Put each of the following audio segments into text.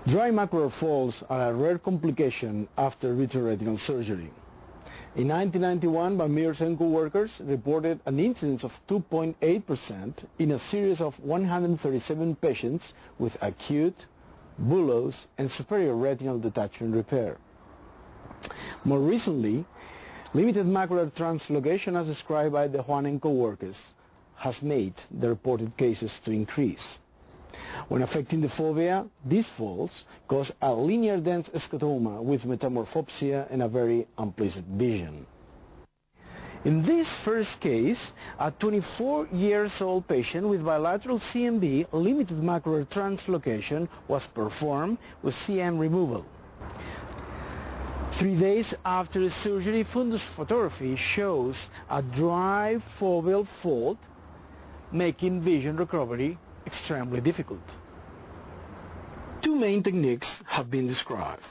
Dry macular folds are a rare complication after vitreoretinal surgery. In 1991, Bamirs and co-workers reported an incidence of 2.8% in a series of 137 patients with acute, bullous, and superior retinal detachment repair. More recently, limited macular translocation, as described by De Juan and co-workers, has made the reported cases to increase. When affecting the fovea, these folds cause a linear dense scotoma with metamorphopsia and a very unpleasant vision. In this first case, a 24-year-old patient with bilateral CMB limited macular translocation was performed with CM removal. 3 days after the surgery, fundus photography shows a dry foveal fold, making vision recovery extremely difficult. Two main techniques have been described.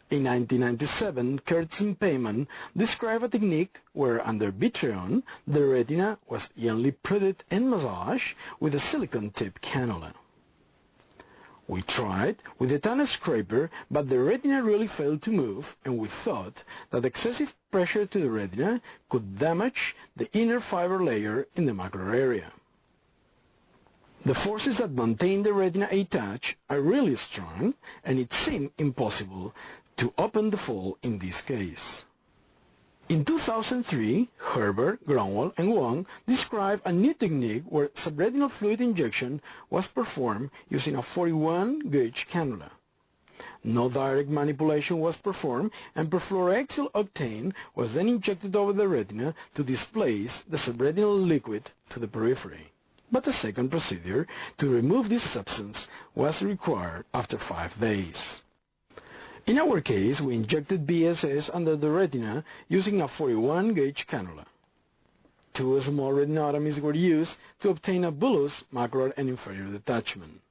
In 1997, Kurtz and Payman described a technique where, under Vitreon, the retina was gently prodded and massaged with a silicone-tip cannula. We tried with a TANA scraper, but the retina really failed to move, and we thought that excessive pressure to the retina could damage the inner fiber layer in the macular area. The forces that maintain the retina attached are really strong, and it seemed impossible to open the fold in this case. In 2003, Herbert, Grunwald, and Wong described a new technique where subretinal fluid injection was performed using a 41-gauge cannula. No direct manipulation was performed, and perfluoroxyl octane was then injected over the retina to displace the subretinal liquid to the periphery. But a second procedure to remove this substance was required after 5 days. In our case, we injected BSS under the retina using a 41-gauge cannula. 2 small retinotomies were used to obtain a bullous macular and inferior detachment.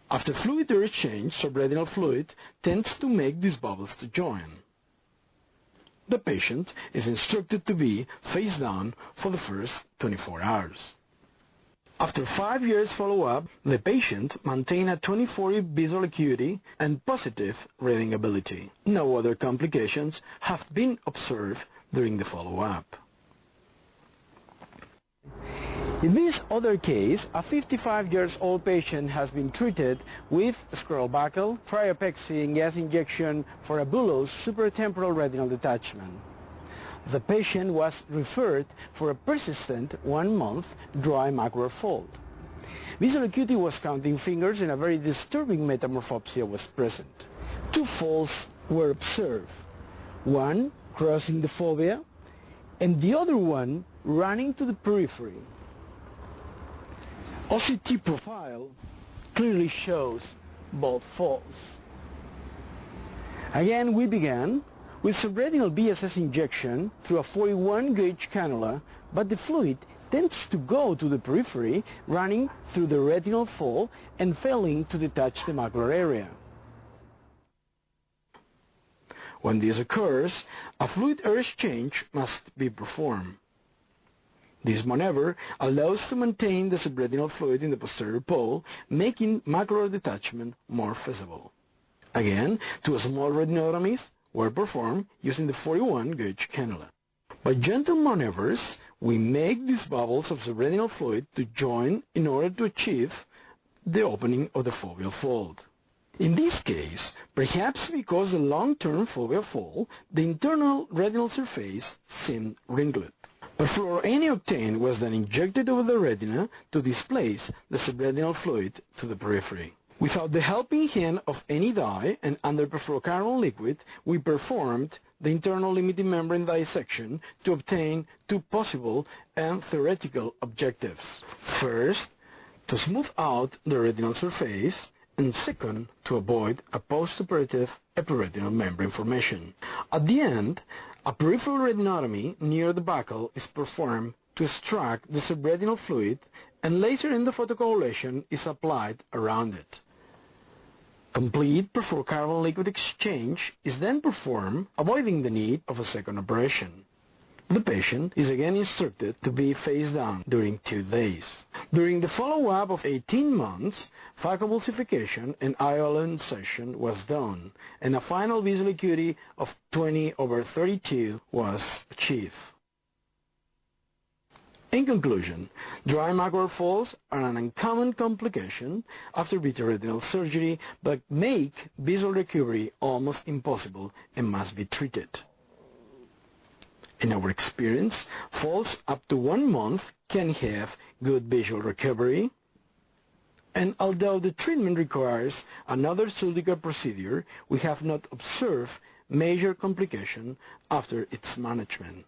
After fluid exchange, subretinal fluid tends to make these bubbles to join. The patient is instructed to be face down for the first 24 hours. After 5 years follow-up, the patient maintained a 20/40 visual acuity and positive reading ability. No other complications have been observed during the follow-up. In this other case, a 55-year-old patient has been treated with scleral buckle, cryopexy, and gas injection for a bullous supratemporal retinal detachment. The patient was referred for a persistent 1-month dry macular fold. Visual acuity was counting fingers, and a very disturbing metamorphopsia was present. 2 folds were observed, one crossing the fovea and the other one running to the periphery. OCT profile clearly shows both folds. Again, we began with subretinal BSS injection through a 41-gauge cannula, but the fluid tends to go to the periphery, running through the retinal fold and failing to detach the macular area. When this occurs, a fluid exchange must be performed. This maneuver allows to maintain the subretinal fluid in the posterior pole, making macular detachment more feasible. Again, 2 small retinotomies were performed using the 41-gauge cannula. By gentle maneuvers, we make these bubbles of subretinal fluid to join in order to achieve the opening of the foveal fold. In this case, perhaps because the long-term foveal fold, the internal retinal surface seemed wrinkled. Perfluorooctane was then injected over the retina to displace the subretinal fluid to the periphery. Without the helping hand of any dye and under perfluorocarbon liquid, we performed the internal limiting membrane dissection to obtain 2 possible and theoretical objectives. First, to smooth out the retinal surface, and second, to avoid a postoperative epiretinal membrane formation. At the end, a peripheral retinotomy near the buccal is performed to extract the subretinal fluid, and laser endophotocoagulation is applied around it. Complete perfluorocarbon liquid exchange is then performed, avoiding the need of a second operation. The patient is again instructed to be face down during 2 days. During the follow-up of 18 months, phacoemulsification and IOL insertion was done, and a final visual acuity of 20/32 was achieved. In conclusion, dry macular folds are an uncommon complication after vitreoretinal surgery but make visual recovery almost impossible and must be treated. In our experience, folds up to 1 month can have good visual recovery, and although the treatment requires another surgical procedure, we have not observed major complication after its management.